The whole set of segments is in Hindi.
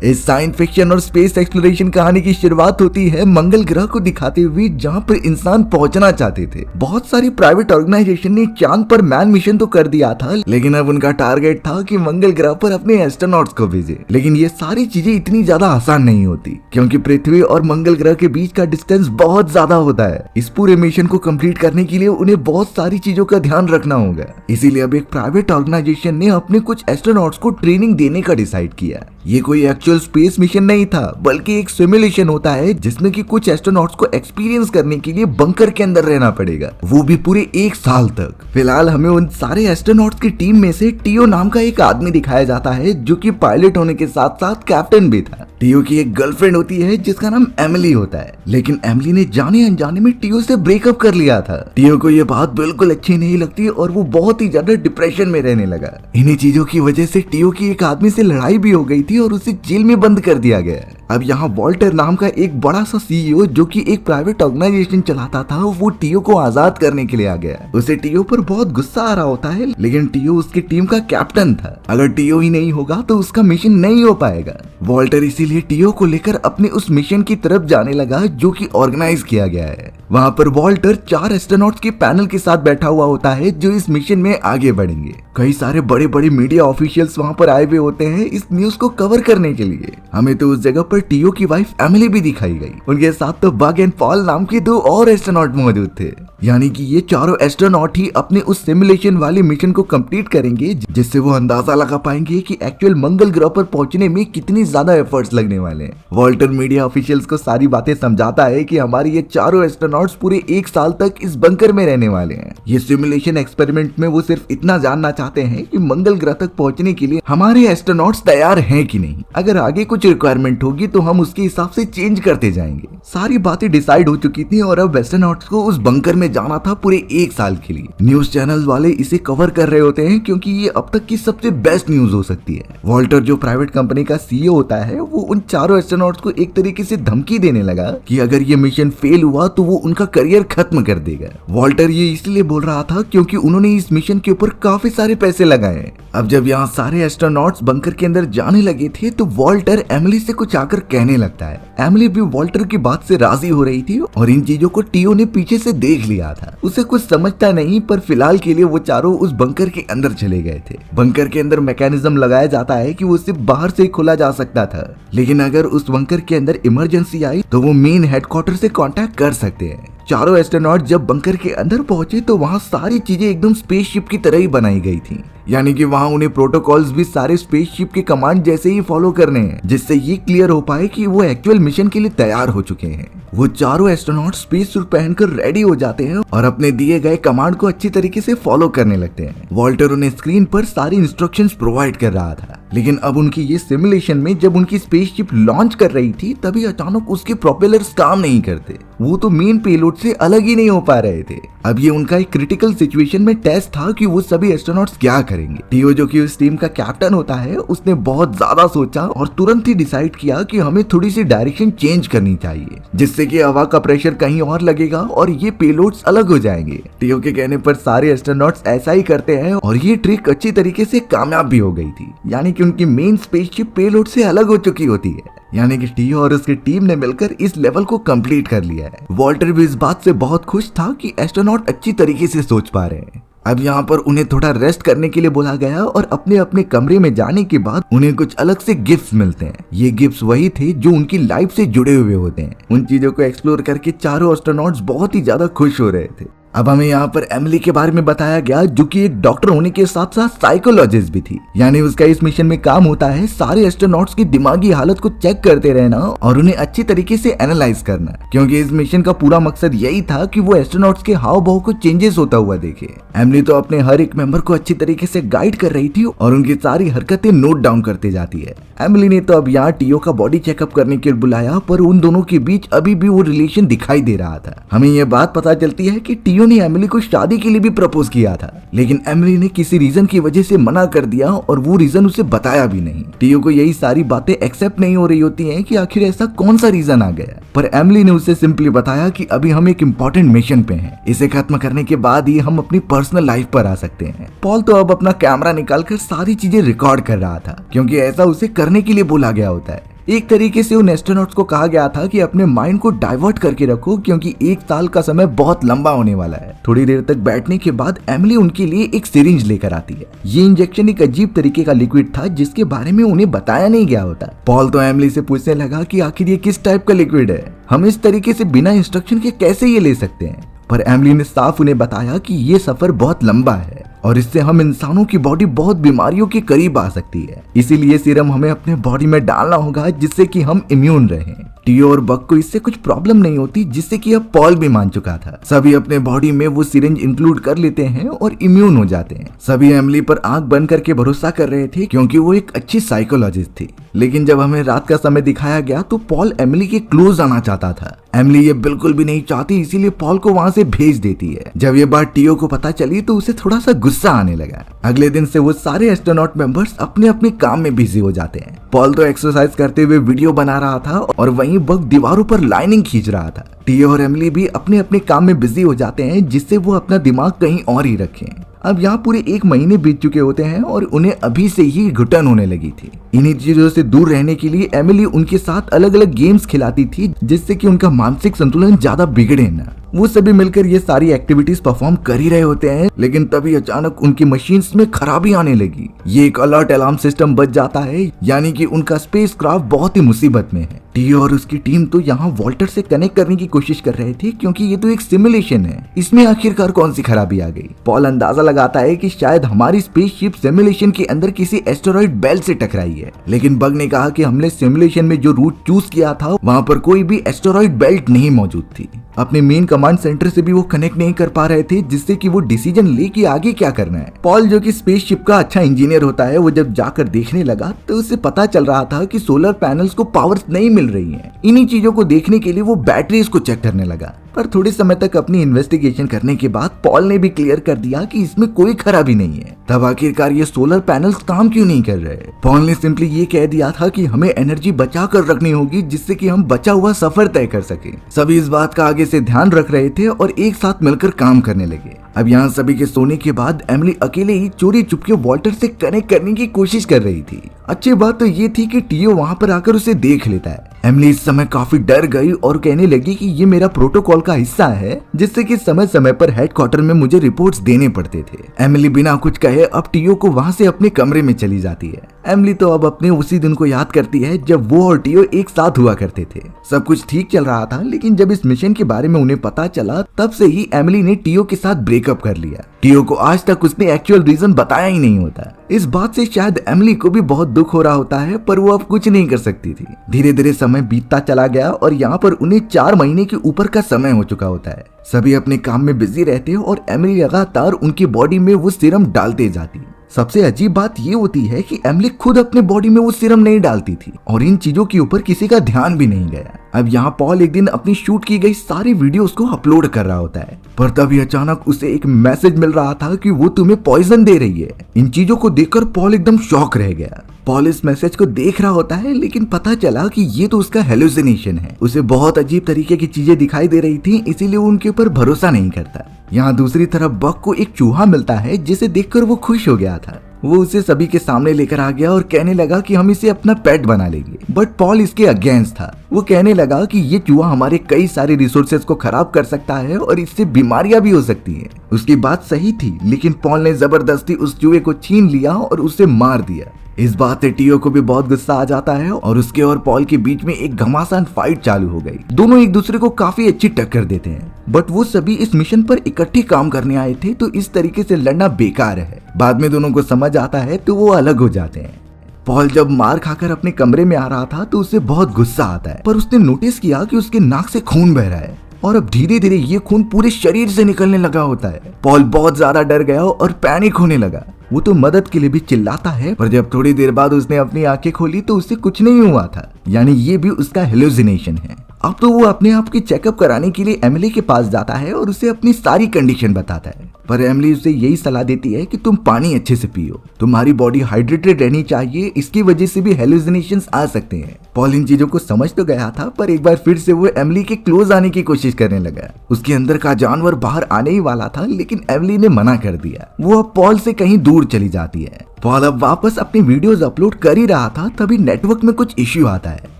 इस साइंस फिक्शन और स्पेस एक्सप्लोरेशन कहानी की शुरुआत होती है मंगल ग्रह को दिखाते हुए, जहाँ पर इंसान पहुंचना चाहते थे। बहुत सारी प्राइवेट ऑर्गेनाइजेशन ने चांद पर मैन मिशन तो कर दिया था, लेकिन अब उनका टारगेट था कि मंगल ग्रह पर अपने एस्ट्रोनॉट्स को भेजे। लेकिन ये सारी चीजें इतनी ज्यादा आसान नहीं होती, क्योंकि पृथ्वी और मंगल ग्रह के बीच का डिस्टेंस बहुत ज्यादा होता है। इस पूरे मिशन को कंप्लीट करने के लिए उन्हें बहुत सारी चीजों का ध्यान रखना होगा। इसीलिए अब एक प्राइवेट ऑर्गेनाइजेशन ने अपने कुछ एस्ट्रोनॉट्स को ट्रेनिंग देने का डिसाइड किया। ये कोई एक्चुअल स्पेस मिशन नहीं था, बल्कि एक सिमुलेशन होता है जिसमें कि कुछ एस्ट्रोनॉट्स को एक्सपीरियंस करने के लिए बंकर के अंदर रहना पड़ेगा, वो भी पूरे 1 साल तक। फिलहाल हमें उन सारे एस्ट्रोनॉट्स की टीम में से टियो नाम का एक आदमी दिखाया जाता है, जो कि पायलट होने के साथ साथ कैप्टन भी था। टियो की एक गर्लफ्रेंड होती है जिसका नाम एमिली होता है, लेकिन एमिली ने जाने अनजाने में टियो से ब्रेकअप कर लिया था। टियो को ये बात बिल्कुल अच्छी नहीं लगती और वो बहुत ही ज्यादा डिप्रेशन में रहने लगा। इन्हीं चीजों की वजह से टियो की एक आदमी से लड़ाई भी हो गई थी और उसे जेल में बंद कर दिया गया। अब यहाँ वॉल्टर नाम का एक बड़ा सा सीईओ, जो कि एक प्राइवेट ऑर्गेनाइजेशन चलाता था, वो टियो को आजाद करने के लिए आ गया। उसे टियो पर बहुत गुस्सा आ रहा होता है, लेकिन टियो उसकी टीम का कैप्टन था। अगर टियो ही नहीं होगा तो उसका मिशन नहीं हो पाएगा। वॉल्टर इसीलिए टियो को लेकर अपने उस मिशन की तरफ जाने लगा, जो कि ऑर्गेनाइज किया गया है। वहाँ पर वॉल्टर 4 एस्ट्रोनॉट्स के पैनल के साथ बैठा हुआ होता है, जो इस मिशन में आगे बढ़ेंगे। कई सारे बड़े बड़े मीडिया ऑफिशियल्स वहाँ पर आए हुए होते हैं इस न्यूज को कवर करने के लिए। हमें तो उस जगह पर टियो की वाइफ एमिली भी दिखाई गई। उनके साथ तो बग एंड पॉल नाम के 2 और एस्ट्रोनॉट मौजूद थे। यानी कि ये चारों एस्ट्रोनॉट ही अपने उस सिमुलेशन वाले मिशन को कंप्लीट करेंगे, जिससे वो अंदाजा लगा पाएंगे कि एक्चुअल मंगल ग्रह पर पहुंचने में कितनी ज्यादा एफर्ट्स लगने वाले हैं। वॉल्टर मीडिया ऑफिशियल्स को सारी बातें समझाता है कि हमारे ये चारों एस्ट्रोनॉट्स पूरे 1 साल तक इस बंकर में रहने वाले हैं। ये सिमुलेशन एक्सपेरिमेंट में वो सिर्फ इतना जानना चाहते हैं कि मंगल ग्रह तक पहुंचने के लिए हमारे एस्ट्रोनॉट्स तैयार हैं कि नहीं। अगर आगे कुछ रिक्वायरमेंट होगी तो हम उसके हिसाब से चेंज करते जाएंगे। सारी बातें डिसाइड हो चुकी थी और अब एस्ट्रोनॉट्स को उस बंकर में जाना था पूरे 1 साल के लिए। न्यूज चैनल वाले इसे कवर कर रहे होते हैं क्योंकि ये अब तक की सबसे बेस्ट न्यूज हो सकती है। वॉल्टर जो प्राइवेट कंपनी का सीईओ होता है, वो उन चारों एस्ट्रोनॉट्स को एक तरीके से धमकी देने लगा कि अगर ये मिशन फेल हुआ तो वो उनका करियर खत्म कर देगा। वॉल्टर ये इसलिए बोल रहा था क्योंकि उन्होंने इस मिशन के ऊपर काफी सारे पैसे लगाए। अब जब यहाँ सारे एस्ट्रोनॉट्स बंकर के अंदर जाने लगे थे तो वॉल्टर एमिली से कुछ आकर कहने लगता है। एमिली भी वॉल्टर की बात से राजी हो रही थी और इन चीजों को टियो ने पीछे से देख लिया था। उसे कुछ समझता नहीं, पर फिलहाल के लिए वो चारों उस बंकर के अंदर चले गए थे। बंकर के अंदर मैकेनिज्म लगाया जाता है कि वो सिर्फ बाहर से खोला जा सकता था, लेकिन अगर उस बंकर के अंदर इमरजेंसी आई तो वो मेन हेडक्वार्टर से कांटेक्ट कर सकते हैं। चारों एस्ट्रोनॉट जब बंकर के अंदर पहुंचे तो वहाँ सारी चीजें एकदम स्पेसशिप की तरह ही बनाई गई थी। यानी कि वहाँ उन्हें प्रोटोकॉल्स भी सारे स्पेसशिप के कमांड जैसे ही फॉलो करने हैं, जिससे ये क्लियर हो पाए कि वो एक्चुअल मिशन के लिए तैयार हो चुके हैं। वो चारों एस्ट्रोनॉट स्पेस सूट पहनकर रेडी हो जाते हैं और अपने दिए गए कमांड को अच्छी तरीके से फॉलो करने लगते हैं। वॉल्टर उन्हें स्क्रीन पर सारी इंस्ट्रक्शंस प्रोवाइड कर रहा था, लेकिन अब उनकी ये सिमुलेशन में जब उनकी स्पेसशिप लॉन्च कर रही थी तभी अचानक उसके प्रोपेलर्स काम नहीं करते। वो तो मेन पेलोड से अलग ही नहीं हो पा रहे थे। अब ये उनका एक क्रिटिकल सिचुएशन में टेस्ट था कि वो सभी एस्ट्रोनॉट्स क्या करेंगे। टियो जो कि उस टीम का कैप्टन होता है, उसने बहुत ज्यादा सोचा और तुरंत ही डिसाइड किया कि हमें थोड़ी सी डायरेक्शन चेंज करनी चाहिए, जिससे कि हवा का प्रेशर कहीं और लगेगा और ये पेलोड्स अलग हो जाएंगे। टियो के कहने पर सारे एस्ट्रोनॉट्स ऐसा ही करते हैं और ये ट्रिक अच्छी तरीके से कामयाब भी हो गई थी। यानी कि उनकी मेन स्पेसशिप पेलोड से अलग हो चुकी होती है। यानी कि टियो और उसकी टीम ने मिलकर इस लेवल को कंप्लीट कर लिया है। वॉल्टर भी इस बात से बहुत खुश था कि एस्ट्रोनॉट अच्छी तरीके से सोच पा रहे हैं। अब यहाँ पर उन्हें थोड़ा रेस्ट करने के लिए बोला गया और अपने अपने कमरे में जाने के बाद उन्हें कुछ अलग से गिफ्ट्स मिलते हैं। ये गिफ्ट्स वही थे जो उनकी लाइफ से जुड़े हुए होते हैं। उन चीजों को एक्सप्लोर करके चारों एस्ट्रोनॉट्स बहुत ही ज्यादा खुश हो रहे थे। अब हमें यहाँ पर एमिली के बारे में बताया गया, जो कि एक डॉक्टर होने के साथ साथ साइकोलॉजिस्ट भी थी। यानी उसका इस मिशन में काम होता है सारे एस्ट्रोनॉट्स की दिमागी हालत को चेक करते रहना और उन्हें अच्छी तरीके से एनालाइज करना, क्योंकि इस मिशन का पूरा मकसद यही था कि वो एस्ट्रोनॉट्स के हाव भाव को चेंजेस होता हुआ देखे। एमिली तो अपने हर एक मेंबर को अच्छी तरीके से गाइड कर रही थी और उनकी सारी हरकतें नोट डाउन करते जाती है। एमिली ने तो अब यहाँ टियो का बॉडी चेकअप करने के लिए बुलाया, पर उन दोनों के बीच अभी भी वो रिलेशन दिखाई दे रहा था। हमें यह बात पता चलती है कि टियो ने एमिली को शादी के लिए भी प्रपोज किया था, लेकिन एमिली ने किसी रीजन की वजह से मना कर दिया और वो रीजन उसे बताया भी नहीं। टियो को यही सारी बातें एक्सेप्ट नहीं हो रही होती हैं कि आखिर ऐसा कौन सा रीजन आ गया। पर एमिली ने उसे सिंपली बताया कि अभी हम एक इम्पोर्टेंट मिशन पे हैं, इसे खत्म करने के बाद ही हम अपनी पर्सनल लाइफ पर आ सकते हैं। पॉल तो अब अपना कैमरा निकालकर सारी चीजें रिकॉर्ड कर रहा था, क्योंकि ऐसा उसे करने के लिए बोला गया होता है। एक तरीके से उन एस्ट्रोनॉट्स को कहा गया था कि अपने माइंड को डाइवर्ट करके रखो, क्योंकि 1 साल का समय बहुत लंबा होने वाला है। थोड़ी देर तक बैठने के बाद एमिली उनके लिए एक सिरिंज लेकर आती है। ये इंजेक्शन एक अजीब तरीके का लिक्विड था जिसके बारे में उन्हें बताया नहीं गया होता। पॉल तो एमिली से पूछने लगा कि आखिर ये किस टाइप का लिक्विड है, हम इस तरीके से बिना इंस्ट्रक्शन के कैसे ये ले सकते हैं। पर एमिली ने साफ उन्हें बताया कि ये सफर बहुत लंबा है और इससे हम इंसानों की बॉडी बहुत बीमारियों के करीब आ सकती है, इसीलिए सीरम हमें अपने बॉडी में डालना होगा जिससे कि हम इम्यून रहें। टियो और बक को इससे कुछ प्रॉब्लम नहीं होती, जिससे कि अब पॉल भी मान चुका था। सभी अपने बॉडी में वो सिरिंज इंक्लूड कर लेते हैं और इम्यून हो जाते हैं। सभी एमिली पर आंख बंद करके भरोसा कर रहे थे, क्योंकि वो एक अच्छी साइकोलॉजिस्ट थी। लेकिन जब हमें रात का समय दिखाया गया तो पॉल एमिली के क्लोज आना चाहता था। एमिली ये बिल्कुल भी नहीं चाहती, इसीलिए पॉल को वहाँ से भेज देती है। जब ये बात टियो को पता चली तो उसे थोड़ा सा गुस्सा आने लगा। अगले दिन से वो सारे एस्ट्रोनॉट मेंबर्स अपने अपने काम में बिजी हो जाते हैं। पॉल तो एक्सरसाइज करते हुए वीडियो बना रहा था और वहीं बक दीवारों पर लाइनिंग खींच रहा था। टियो और एमिली भी अपने अपने काम में बिजी हो जाते हैं, जिससे वो अपना दिमाग कहीं और ही रखें। अब यहाँ पूरे 1 महीने बीत चुके होते हैं और उन्हें अभी से ही घुटन होने लगी थी। इन्हीं चीजों से दूर रहने के लिए एमिली उनके साथ अलग अलग गेम्स खिलाती थी, जिससे कि उनका मानसिक संतुलन ज्यादा बिगड़े न। वो सभी मिलकर ये सारी एक्टिविटीज परफॉर्म कर ही रहे होते हैं, लेकिन तभी अचानक उनकी मशीन्स में खराबी आने लगी। ये एक अलर्ट अलार्म सिस्टम बज जाता है, यानी कि उनका स्पेसक्राफ्ट बहुत ही मुसीबत में है। टियो और उसकी टीम तो यहाँ वॉल्टर से कनेक्ट करने की कोशिश कर रहे थे, क्योंकि ये तो एक सिमुलेशन है, इसमें आखिरकार कौन सी खराबी आ गई। पॉल अंदाजा लगाता है कि शायद हमारी स्पेसशिप सिमुलेशन के अंदर किसी एस्टेरॉइड बेल्ट से टकराई है, लेकिन बग ने कहा कि हमने सिमुलेशन में जो रूट चूज किया था वहाँ पर कोई भी एस्टेरॉइड बेल्ट नहीं मौजूद थी। अपने मेन कमांड सेंटर से भी वो कनेक्ट नहीं कर पा रहे थे, जिससे कि वो डिसीजन ले कि आगे क्या करना है। पॉल जो कि स्पेसशिप का अच्छा इंजीनियर होता है, वो जब जाकर देखने लगा तो उसे पता चल रहा था कि सोलर पैनल्स को पावर नहीं मिल रही है। इन्हीं चीजों को देखने के लिए वो बैटरीज को चेक करने लगा। पर थोड़े समय तक अपनी इन्वेस्टिगेशन करने के बाद पॉल ने भी क्लियर कर दिया कि इसमें कोई खराबी नहीं है। तब आखिरकार ये सोलर पैनल्स काम क्यों नहीं कर रहे? पॉल ने सिंपली ये कह दिया था कि हमें एनर्जी बचा कर रखनी होगी, जिससे कि हम बचा हुआ सफर तय कर सके। सभी इस बात का आगे से ध्यान रख रहे थे और एक साथ मिलकर काम करने लगे। अब यहाँ सभी के सोने के बाद एमिली अकेले ही चोरी चुपके वॉल्टर से कनेक्ट करने की कोशिश कर रही थी। अच्छी बात तो ये थी कि टियो वहाँ पर आकर उसे देख लेता है। एमिली इस समय काफी डर गई और कहने लगी कि ये मेरा प्रोटोकॉल का हिस्सा है, जिससे कि समय समय पर हेडक्वार्टर में मुझे रिपोर्ट्स देने पड़ते थे। एमिली बिना कुछ कहे अब टियो को वहाँ से अपने कमरे में चली जाती है। एमिली तो अब अपने उसी दिन को याद करती है जब वो और टियो एक साथ हुआ करते थे। सब कुछ ठीक चल रहा था, लेकिन जब इस मिशन के बारे में उन्हें पता चला तब से ही एमिली ने टियो के साथ ब्रेकअप कर लिया। टियो को आज तक उसने एक्चुअल रीजन बताया ही नहीं होता। इस बात से शायद एमिली को भी बहुत दुख हो रहा होता है, पर वो अब कुछ नहीं कर सकती थी। धीरे धीरे समय बीतता चला गया और यहाँ पर उन्हें 4 महीने के ऊपर का समय हो चुका होता है। सभी अपने काम में बिजी रहते हैं और एमिली लगातार उनकी बॉडी में वो सीरम डालते जाती। सबसे अजीब बात ये होती है कि एमिली खुद अपने बॉडी में वो सीरम नहीं डालती थी और इन चीजों के ऊपर किसी का ध्यान भी नहीं गया। अब यहाँ पॉल एक दिन अपनी शूट की गई सारी वीडियोस को अपलोड कर रहा होता है, पर तभी अचानक उसे एक मैसेज मिल रहा था कि वो तुम्हें पॉइजन दे रही है। इन चीजों को देखकर पॉल एकदम शॉक रह गया। पॉल इस मैसेज को देख रहा होता है, लेकिन पता चला कि ये तो उसका हेलुसिनेशन है। उसे बहुत अजीब तरीके की चीजें दिखाई दे रही थी, इसीलिए वो उनके ऊपर भरोसा नहीं करता। यहाँ दूसरी तरफ बक को एक चूहा मिलता है, जिसे देखकर वो खुश हो गया था। वो उसे सभी के सामने लेकर आ गया और कहने लगा कि हम इसे अपना पेट बना लेंगे, बट पॉल इसके अगेंस्ट था। वो कहने लगा कि ये चूहा हमारे कई सारे रिसोर्सेज को खराब कर सकता है और इससे बीमारियां भी हो सकती हैं। उसकी बात सही थी, लेकिन पॉल ने जबरदस्ती उस चूहे को छीन लिया और उसे मार दिया। इस बात से टियो को भी बहुत गुस्सा आ जाता है और उसके और पॉल के बीच में एक घमासान फाइट चालू हो गई। दोनों एक दूसरे को काफी अच्छी टक्कर देते हैं, बट वो सभी इस मिशन पर इकट्ठे काम करने आए थे, तो इस तरीके से लड़ना बेकार है। बाद में दोनों को समझ आता है तो वो अलग हो जाते हैं। पॉल जब मार खाकर अपने कमरे में आ रहा था तो उसे बहुत गुस्सा आता है, पर उसने नोटिस किया कि उसके नाक से खून बह रहा है और अब धीरे धीरे ये खून पूरे शरीर से निकलने लगा होता है। पॉल बहुत ज्यादा डर गया और पैनिक होने लगा। वो तो मदद के लिए भी चिल्लाता है, पर जब थोड़ी देर बाद उसने अपनी आंखें खोली तो उसे कुछ नहीं हुआ था, यानी ये भी उसका हेलुसिनेशन है। अब तो वो अपने आप की चेकअप कराने के लिए एमिली के पास जाता है और उसे अपनी सारी कंडीशन बताता है, पर एमिली उसे यही सलाह देती है कि तुम पानी अच्छे से पियो, तुम्हारी बॉडी हाइड्रेटेड रहनी चाहिए, इसकी वजह से भी हेलुसिनेशंस आ सकते हैं। पॉल इन चीजों को समझ तो गया था, पर एक बार फिर से वो एमिली के क्लोज आने की कोशिश करने लगा। उसके अंदर का जानवर बाहर आने ही वाला था, लेकिन एमिली ने मना कर दिया। वो अब पॉल से कहीं दूर चली जाती है। पॉल अब वापस अपनी वीडियोस अपलोड कर ही रहा था, तभी नेटवर्क में कुछ इश्यू आता है।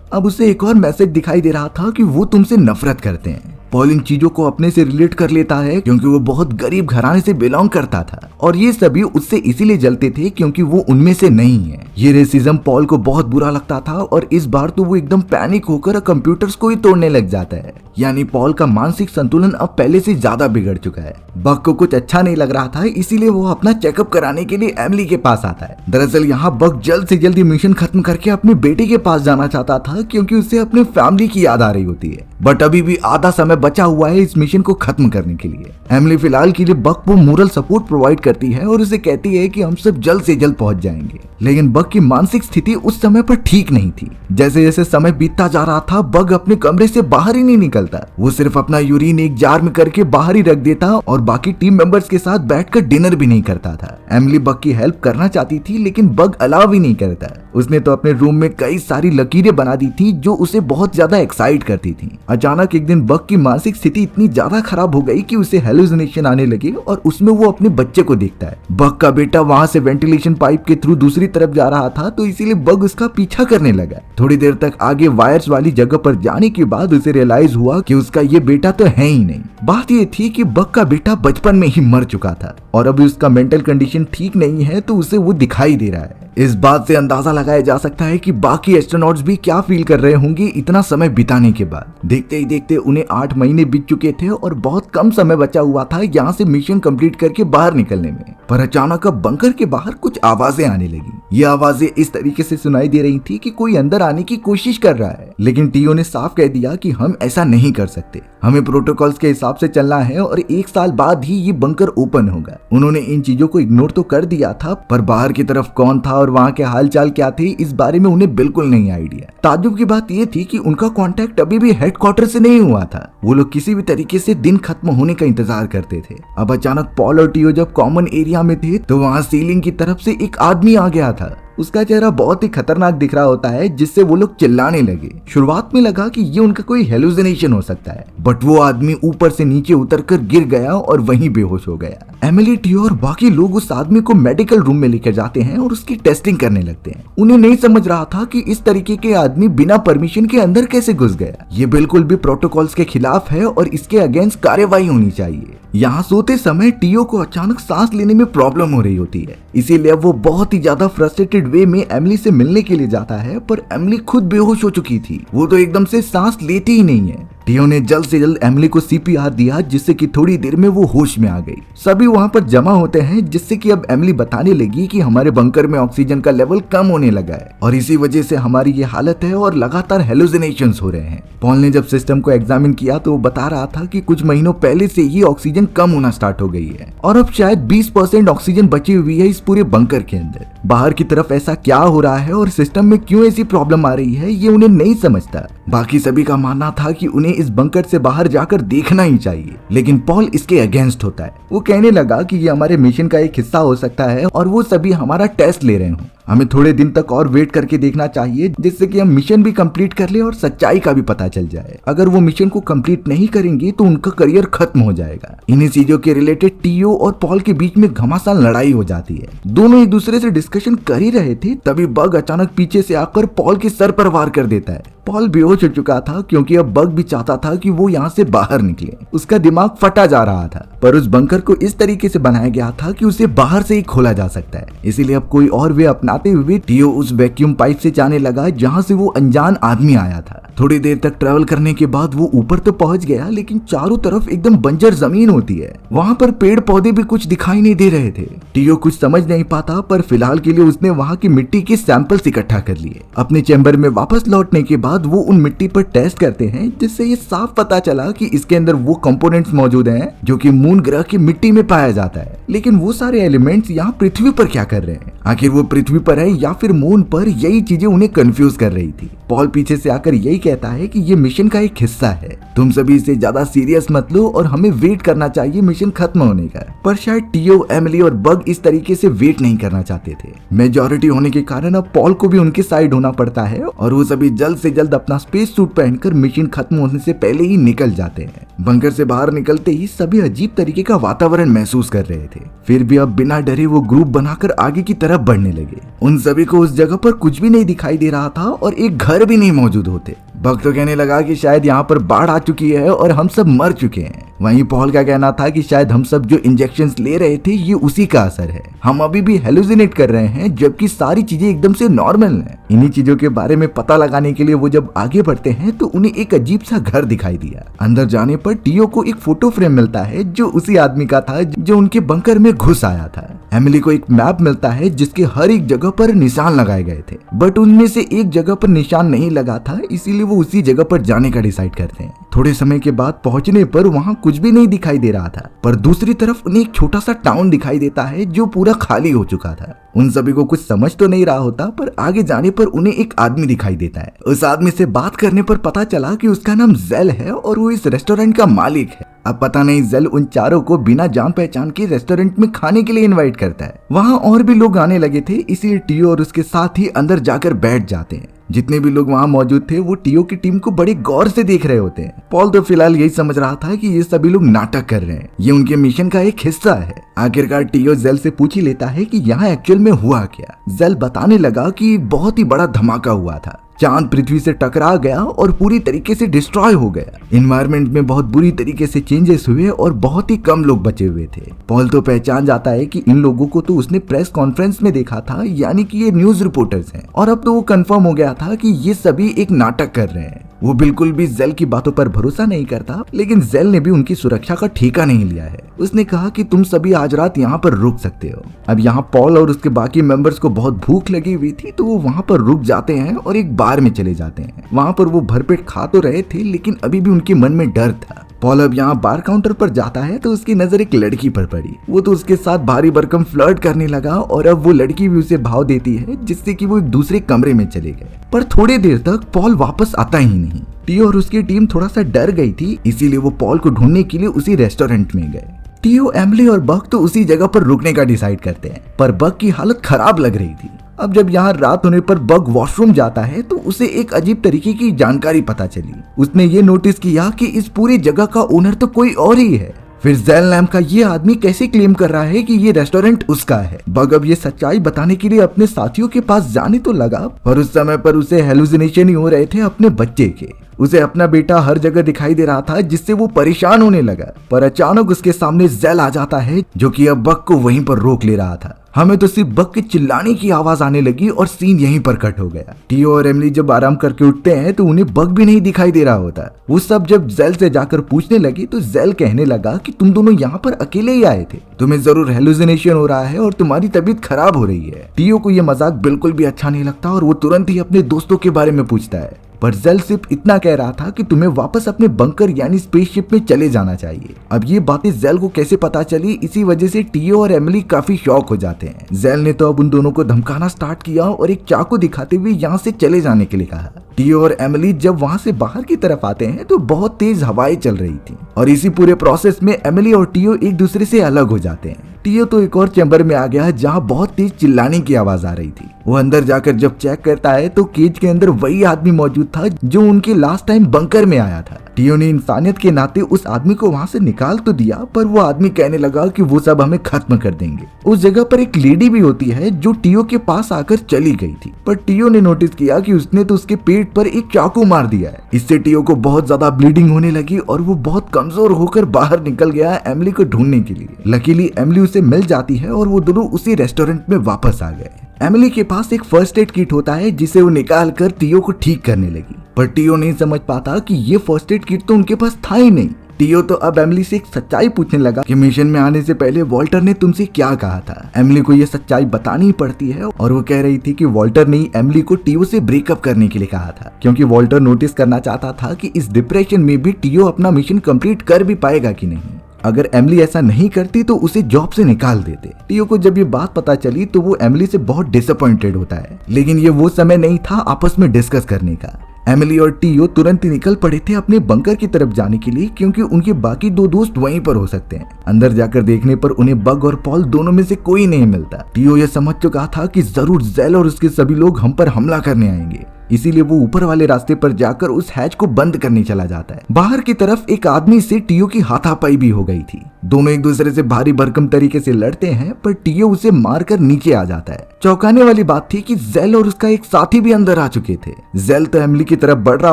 अब उसे एक और मैसेज दिखाई दे रहा था कि वो तुमसे नफरत करते हैं। पॉल इन चीजों को अपने से रिलेट कर लेता है, क्योंकि वो बहुत गरीब घराने से बिलोंग करता था और ये सभी उससे इसीलिए जलते थे क्योंकि वो उनमें से नहीं है। ये रेसिज्म पॉल को बहुत बुरा लगता था और इस बार तो वो एकदम पैनिक होकर कंप्यूटर्स को ही तोड़ने लग जाता है। यानी पॉल का मानसिक संतुलन अब पहले से ज्यादा बिगड़ चुका है। बग को कुछ अच्छा नहीं लग रहा था, इसीलिए वो अपना चेकअप कराने के लिए एमिली के पास आता है। दरअसल यहाँ बग जल्द से जल्द मिशन खत्म करके अपने बेटे के पास जाना चाहता था, क्योंकि उसे अपने फैमिली की याद आ रही होती है। बट अभी भी आधा समय बचा हुआ है इस मिशन को खत्म करने के लिए। एमिली फिलहाल के लिए बग को मोरल सपोर्ट प्रोवाइड करती है और उसे कहती है कि हम सब जल्द से जल्द पहुंच जाएंगे। लेकिन बग की मानसिक स्थिति उस समय पर ठीक नहीं थी। जैसे जैसे समय बीतता जा रहा था, बग अपने कमरे से बाहर ही नहीं निकलता। वो सिर्फ अपना यूरिन एक जार में करके बाहर ही रख देता और बाकी टीम मेंबर्स के साथ बैठकर डिनर भी नहीं करता था। एमिली बग की हेल्प करना चाहती थी, लेकिन बग अलाउ ही नहीं करता। उसने तो अपने रूम में कई सारी लकीरें बना दी थी जो उसे बहुत ज्यादा एक्साइट करती थी। अचानक एक दिन बग की मानसिक स्थिति इतनी ज्यादा खराब हो गई कि उसे हेलुसिनेशन आने लगे और उसमें वो अपने बच्चे को देखता है। बग का बेटा वहां से वेंटिलेशन पाइप के थ्रू दूसरी तरफ जा रहा था, तो इसीलिए बग उसका पीछा करने लगा। थोड़ी देर तक आगे वायर्स वाली जगह पर जाने के बाद उसे रियलाइज हुआ कि उसका ये बेटा तो है ही नहीं। बात ये थी कि बग का बेटा बचपन में ही मर चुका था और अभी उसका मेंटल कंडीशन ठीक नहीं है, तो उसे वो दिखाई दे रहा है। इस बात से अंदाजा लगाया जा सकता है कि बाकी एस्ट्रोनॉट्स भी क्या फील कर रहे होंगे इतना समय बिताने के बाद। देखते ही देखते उन्हें 8 महीने बीत चुके थे और बहुत कम समय बचा हुआ था यहाँ से मिशन कंप्लीट करके बाहर निकलने में। पर अचानक अब बंकर के बाहर कुछ आवाजें आने लगी। ये आवाजें इस तरीके से सुनाई दे रही थी कि कोई अंदर आने की कोशिश कर रहा है, लेकिन टीओ ने साफ कह दिया कि हम ऐसा नहीं कर सकते, हमें प्रोटोकॉल्स के हिसाब से चलना है और 1 साल बाद ही ये बंकर ओपन होगा। उन्होंने इन चीजों को इग्नोर तो कर दिया था, पर बाहर की तरफ कौन था और वहाँ के हालचाल क्या थे इस बारे में उन्हें बिल्कुल नहीं आइडिया। ताज्जुब की बात ये थी कि उनका कांटेक्ट अभी भी हेडक्वार्टर से नहीं हुआ था। वो लोग किसी भी तरीके से दिन खत्म होने का इंतजार करते थे। अब अचानक पॉल और टीओ जब कॉमन एरिया में थे, तो वहाँ सीलिंग की तरफ से एक आदमी आ गया था। उसका चेहरा बहुत ही खतरनाक दिख रहा होता है, जिससे वो लोग चिल्लाने लगे। शुरुआत में लगा कि ये उनका कोई हेलुसिनेशन हो सकता है, बट वो आदमी ऊपर से नीचे उतरकर गिर गया और वहीं बेहोश हो गया। एमिली, टीओ और बाकी लोग उस आदमी को मेडिकल रूम में लेकर जाते हैं और उसकी टेस्टिंग करने लगते हैं। उन्हें नहीं समझ रहा था कि इस तरीके के आदमी बिना परमिशन के अंदर कैसे घुस गया। ये बिल्कुल भी प्रोटोकॉल्स के खिलाफ है और इसके अगेंस्ट कार्रवाई होनी चाहिए। यहाँ सोते समय टीओ को अचानक सांस लेने में प्रॉब्लम हो रही होती है, इसीलिए वो बहुत ही ज्यादा फ्रस्ट्रेटेड वे में एमिली से मिलने के लिए जाता है, पर एमिली खुद बेहोश हो चुकी थी। वो तो एकदम से सांस लेती ही नहीं है। टीओ ने जल्द से जल्द एमिली को सीपीआर दिया, जिससे कि थोड़ी देर में वो होश में आ गई। सभी वहाँ पर जमा होते हैं, जिससे कि अब एमिली बताने लगी कि हमारे बंकर में ऑक्सीजन का लेवल कम होने लगा है और इसी वजह से हमारी ये हालत है और लगातार हेलुसिनेशंस हो रहे हैं। पॉल ने जब सिस्टम को एग्जामिन किया तो वो बता रहा था कि कुछ महीनों पहले से ही ऑक्सीजन कम होना स्टार्ट हो गई है और अब शायद 20% ऑक्सीजन बची हुई है इस पूरे बंकर के अंदर। बाहर की तरफ ऐसा क्या हो रहा है और सिस्टम में क्यों ऐसी प्रॉब्लम आ रही है, ये उन्हें नहीं समझता। बाकी सभी का मानना था कि उन्हें इस बंकर से बाहर जाकर देखना ही चाहिए, लेकिन पॉल इसके अगेंस्ट होता है। वो कहने लगा कि ये हमारे मिशन का एक हिस्सा हो सकता है और वो सभी हमारा टेस्ट ले रहे हो। हमें थोड़े दिन तक और वेट करके देखना चाहिए, जिससे कि हम मिशन भी कंप्लीट कर ले और सच्चाई का भी पता चल जाए। अगर वो मिशन को कंप्लीट नहीं करेंगे तो उनका करियर खत्म हो जाएगा। इन्हीं चीजों के रिलेटेड टीओ और पॉल के बीच में घमासान लड़ाई हो जाती है। दोनों एक दूसरे से डिस्कशन कर ही रहे थे, तभी बग अचानक पीछे से आकर पॉल के सर पर वार कर देता है। पॉल बेहोश हो चुका था, क्योंकि अब बग भी चाहता था कि वो यहाँ से बाहर निकले। उसका दिमाग फटा जा रहा था, पर उस बंकर को इस तरीके से बनाया गया था कि उसे बाहर से ही खोला जा सकता है। इसीलिए अब कोई और वे अपनाते हुए टीओ उस वैक्यूम पाइप से जाने लगा जहाँ से वो अनजान आदमी आया था। थोड़ी देर तक ट्रेवल करने के बाद वो ऊपर तो पहुंच गया, लेकिन चारों तरफ एकदम बंजर जमीन होती है। वहाँ पर पेड़ पौधे भी कुछ दिखाई नहीं दे रहे थे। टीओ कुछ समझ नहीं पाता, पर फिलहाल के लिए उसने वहाँ की मिट्टी के सैंपल्स इकट्ठा कर लिए। अपने चैम्बर में वापस लौटने के बाद वो उन मिट्टी पर टेस्ट करते हैं, जिससे ये साफ पता चला कि इसके अंदर वो कंपोनेंट्स मौजूद हैं जो कि मून ग्रह की मिट्टी में पाया जाता है। लेकिन वो सारे एलिमेंट्स यहाँ पृथ्वी पर क्या कर रहे हैं? आखिर वो पृथ्वी पर है या फिर मून पर, यही चीजें उन्हें कंफ्यूज कर रही थी। पॉल पीछे से आकर यही कहता है कि ये मिशन का एक हिस्सा है, तुम सभी इसे ज्यादा सीरियस मत लो और हमें वेट करना चाहिए मिशन खत्म होने का। पर शायद टियो, एमिली और बग इस तरीके से वेट नहीं करना चाहते थे। मेजॉरिटी होने के कारण अब पॉल को भी उनके साइड होना पड़ता है और वो सभी जल्द से जल्द अपना स्पेस सूट पहनकर मिशन खत्म होने से पहले ही निकल जाते हैं। बंकर से बाहर निकलते ही सभी अजीब तरीके का वातावरण महसूस कर रहे थे। फिर भी अब बिना डरे वो ग्रुप बनाकर आगे की तरफ बढ़ने लगे। उन सभी को उस जगह पर कुछ भी नहीं दिखाई दे रहा था और एक घर भी नहीं मौजूद होते। बग तो कहने लगा कि शायद यहाँ पर बाढ़ आ चुकी है और हम सब मर चुके हैं। वहीं पॉल का कहना था कि शायद हम सब जो इंजेक्शंस ले रहे थे ये उसी का असर है, हम अभी भी हेलुसिनेट कर रहे हैं जबकि सारी चीजें एकदम से नॉर्मल हैं। इन्हीं चीजों के बारे में पता लगाने के लिए वो जब आगे बढ़ते हैं तो उन्हें एक अजीब सा घर दिखाई दिया। अंदर जाने पर टियो को एक फोटो फ्रेम मिलता है जो उसी आदमी का था जो उनके बंकर में घुस आया था। एमिली को एक मैप मिलता है जिसके हर एक जगह पर निशान लगाए गए थे, बट उनमें से एक जगह पर निशान नहीं लगा था, इसीलिए वो उसी जगह पर जाने का डिसाइड करते हैं। थोड़े समय के बाद पहुंचने पर वहां कुछ भी नहीं दिखाई दे रहा था, पर दूसरी तरफ उन्हें एक छोटा सा टाउन दिखाई देता है जो पूरा खाली हो चुका था। उन सभी को कुछ समझ तो नहीं रहा होता, पर आगे जाने पर उन्हें एक आदमी दिखाई देता है। उस आदमी से बात करने पर पता चला कि उसका नाम जेल है और वो इस रेस्टोरेंट का मालिक है। अब पता नहीं जेल उन चारों को बिना जान पहचान के रेस्टोरेंट में खाने के लिए इनवाइट करता है। वहाँ और भी लोग आने लगे थे, इसीलिए टियो और उसके साथ ही अंदर जाकर बैठ जाते हैं। जितने भी लोग वहाँ मौजूद थे वो टियो की टीम को बड़े गौर से देख रहे होते हैं। पॉल तो फिलहाल यही समझ रहा था कि ये सभी लोग नाटक कर रहे हैं, ये उनके मिशन का एक हिस्सा है। आखिरकार टियो जेल से पूछ ही लेता है कि यहाँ एक्चुअल में हुआ क्या। जेल बताने लगा कि बहुत ही बड़ा धमाका हुआ था, चांद पृथ्वी से टकरा गया और पूरी तरीके से डिस्ट्रॉय हो गया। एनवायरनमेंट में बहुत बुरी तरीके से चेंजेस हुए और बहुत ही कम लोग बचे हुए थे। पॉल तो पहचान जाता है कि इन लोगों को तो उसने प्रेस कॉन्फ्रेंस में देखा था, यानी कि ये न्यूज रिपोर्टर्स हैं, और अब तो वो कंफर्म हो गया था कि ये सभी एक नाटक कर रहे हैं। वो बिल्कुल भी जेल की बातों पर भरोसा नहीं करता, लेकिन जेल ने भी उनकी सुरक्षा का ठेका नहीं लिया है। उसने कहा कि तुम सभी आज रात यहाँ पर रुक सकते हो। अब यहाँ पॉल और उसके बाकी मेंबर्स को बहुत भूख लगी हुई थी, तो वो वहाँ पर रुक जाते हैं और एक बार में चले जाते हैं। वहाँ पर वो भरपेट खा तो रहे थे, लेकिन अभी भी उनके मन में डर था। पॉल अब यहाँ बार काउंटर पर जाता है तो उसकी नजर एक लड़की पर पड़ी। वो तो उसके साथ भारी भरकम फ्लर्ट करने लगा और अब वो लड़की भी उसे भाव देती है, जिससे कि वो एक दूसरे कमरे में चले गए। पर थोड़ी देर तक पॉल वापस आता ही नहीं। टियो और उसकी टीम थोड़ा सा डर गई थी, इसीलिए वो पॉल को ढूंढने के लिए उसी रेस्टोरेंट में गए। टियो, एमिली और बग तो उसी जगह पर रुकने का डिसाइड करते हैं, पर बग की हालत खराब लग रही थी। अब जब यहाँ रात होने पर बग वॉशरूम जाता है तो उसे एक अजीब तरीके की जानकारी पता चली। उसने ये नोटिस किया कि इस पूरी जगह का ओनर तो कोई और ही है। फिर जेल नाम का ये आदमी कैसे क्लेम कर रहा है कि ये रेस्टोरेंट उसका है। बग अब ये सच्चाई बताने के लिए अपने साथियों के पास जाने तो लगा, पर उस समय पर उसे हेलुसिनेशन ही हो रहे थे अपने बच्चे के। उसे अपना बेटा हर जगह दिखाई दे रहा था, जिससे वो परेशान होने लगा। पर अचानक उसके सामने जेल आ जाता है, जो कि अब बग को वहीं पर रोक ले रहा था। हमें तो सिर्फ बग के चिल्लाने की आवाज आने लगी और सीन यहीं पर कट हो गया। टियो और एमिली जब आराम करके उठते हैं तो उन्हें बग भी नहीं दिखाई दे रहा होता। वो सब जब जेल से जाकर पूछने लगी तो जेल कहने लगा कि तुम दोनों यहाँ पर अकेले ही आए थे, तुम्हें जरूर हेलुसिनेशन हो रहा है और तुम्हारी तबीयत खराब हो रही है। टियो को यह मजाक बिल्कुल भी अच्छा नहीं लगता और वो तुरंत ही अपने दोस्तों के बारे में पूछता है, पर जेल सिर्फ इतना कह रहा था कि तुम्हें वापस अपने बंकर यानी स्पेसशिप में चले जाना चाहिए। अब ये बातें जेल को कैसे पता चली, इसी वजह से टियो और एमिली काफी शॉक हो जाते हैं। जेल ने तो अब उन दोनों को धमकाना स्टार्ट किया और एक चाकू दिखाते हुए यहाँ से चले जाने के लिए कहा। टियो और एमिली जब वहाँ से बाहर की तरफ आते हैं तो बहुत तेज हवाएं चल रही थी और इसी पूरे प्रोसेस में एमिली और टियो एक दूसरे से अलग हो जाते हैं। टियो तो एक और चैम्बर में आ गया जहाँ बहुत तेज चिल्लाने की आवाज आ रही थी। वो अंदर जाकर जब चेक करता है तो केज के अंदर वही आदमी मौजूद था जो उनके लास्ट टाइम बंकर में आया था। टियो ने इंसानियत के नाते उस आदमी को वहाँ से निकाल तो दिया, पर वो आदमी कहने लगा कि वो सब हमें खत्म कर देंगे। उस जगह पर एक लेडी भी होती है जो टियो के पास आकर चली गई थी, पर टियो ने नोटिस किया कि उसने तो उसके पेट पर एक चाकू मार दिया है। इससे टियो को बहुत ज्यादा ब्लीडिंग होने लगी और वो बहुत कमजोर होकर बाहर निकल गया एमिली को ढूंढने के लिए। लकीली एमिली उसे मिल जाती है और वो दोनों उसी रेस्टोरेंट में वापस आ गए। एमिली के पास एक फर्स्ट एड किट होता है जिसे वो निकाल कर टियो को ठीक करने लगी, पर टियो नहीं समझ पाता कि ये फर्स्ट एड किट तो उनके पास था ही नहीं। टियो तो अब एमिली से एक सच्चाई पूछने लगा कि मिशन में आने से पहले वॉल्टर ने तुमसे क्या कहा था। एमिली को ये सच्चाई बतानी पड़ती है और वो कह रही थी कि वॉल्टर ने एमिली को टियो से ब्रेकअप करने के लिए कहा था, क्योंकि वॉल्टर नोटिस करना चाहता था कि इस डिप्रेशन में भी टियो अपना मिशन कंप्लीट कर भी पाएगा कि नहीं। अगर एमिली ऐसा नहीं करती तो उसे जॉब से निकाल देते। टियो को जब ये बात पता चली तो वो एमिली से बहुत डिसअपॉइंटेड होता है, लेकिन ये वो समय नहीं था आपस में डिस्कस करने का। एमिली और टियो तुरंत ही निकल पड़े थे अपने बंकर की तरफ जाने के लिए, क्योंकि उनके बाकी दो दोस्त वहीं पर हो सकते हैं। अंदर जाकर देखने पर उन्हें बग और पॉल दोनों में से कोई नहीं मिलता। टियो यह समझ चुका था कि जरूर जेल और उसके सभी लोग हम पर हमला करने आएंगे, इसीलिए वो ऊपर वाले रास्ते पर जाकर उस हैच को बंद करने चला जाता है। बाहर की तरफ एक आदमी से टियो की हाथापाई भी हो गई थी। दोनों एक दूसरे से भारी भरकम तरीके से लड़ते हैं, पर टियो उसे मारकर नीचे आ जाता है। चौंकाने वाली बात थी कि जेल और उसका एक साथी भी अंदर आ चुके थे। जेल तो एमिली की तरफ बढ़ रहा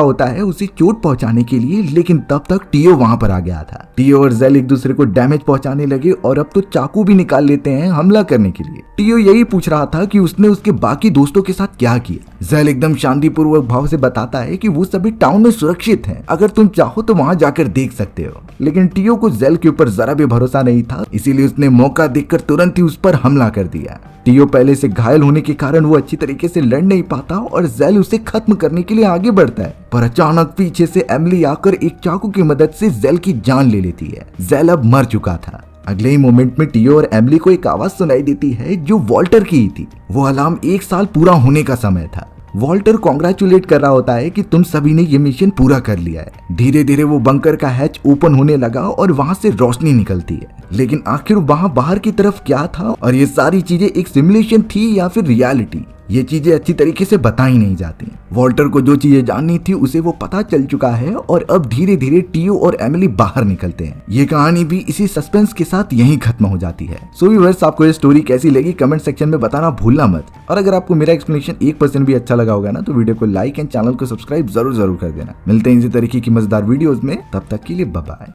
होता है उसे चोट पहुंचाने के लिए, लेकिन तब तक टियो वहां पर आ गया था। टियो और जेल एक दूसरे को डैमेज पहुंचाने लगे और अब तो चाकू भी निकाल लेते हैं हमला करने के लिए। टियो यही पूछ रहा था कि उसने उसके बाकी दोस्तों के साथ क्या किया। जेल एकदम शांतिपूर्वक भाव से बताता है कि वो सभी टाउन में सुरक्षित हैं, अगर तुम चाहो तो वहां जाकर देख सकते हो। लेकिन टियो को जेल के ऊपर जरा भी भरोसा नहीं था, इसीलिए उसने मौका देखकर तुरंत ही उस पर हमला कर दिया। टियो पहले से घायल होने के कारण वो अच्छी तरीके से लड़ नहीं पाता और जेल उसे खत्म करने के लिए आगे बढ़ता है, पर अचानक पीछे से एमिली आकर एक चाकू की मदद से जेल की जान ले लेती है। जेल अब मर चुका था। अगले ही मोमेंट में टियो और एमिली को एक आवाज सुनाई देती है जो वॉल्टर की ही थी। वो अलार्म 1 साल पूरा होने का समय था। वॉल्टर कॉन्ग्रेचुलेट कर रहा होता है कि तुम सभी ने ये मिशन पूरा कर लिया है। धीरे धीरे वो बंकर का हैच ओपन होने लगा और वहां से रोशनी निकलती है, लेकिन आखिर वहां बाहर की तरफ क्या था और ये सारी चीजें एक सिमुलेशन थी या फिर रियलिटी, ये चीजें अच्छी तरीके से बताई नहीं जाती। वॉल्टर को जो चीजें जाननी थी उसे वो पता चल चुका है और अब धीरे धीरे टियो और एमिली बाहर निकलते हैं। ये कहानी भी इसी सस्पेंस के साथ यहीं खत्म हो जाती है। सो व्यूअर्स, आपको ये स्टोरी कैसी लगी कमेंट सेक्शन में बताना भूलना मत। और अगर आपको मेरा एक्सप्लेनेशन 1% भी अच्छा लगा होगा ना तो वीडियो को लाइक एंड चैनल को सब्सक्राइब जरूर कर देना। मिलते हैं इसी तरीके की मजेदार वीडियोस में, तब तक के लिए बाय बाय।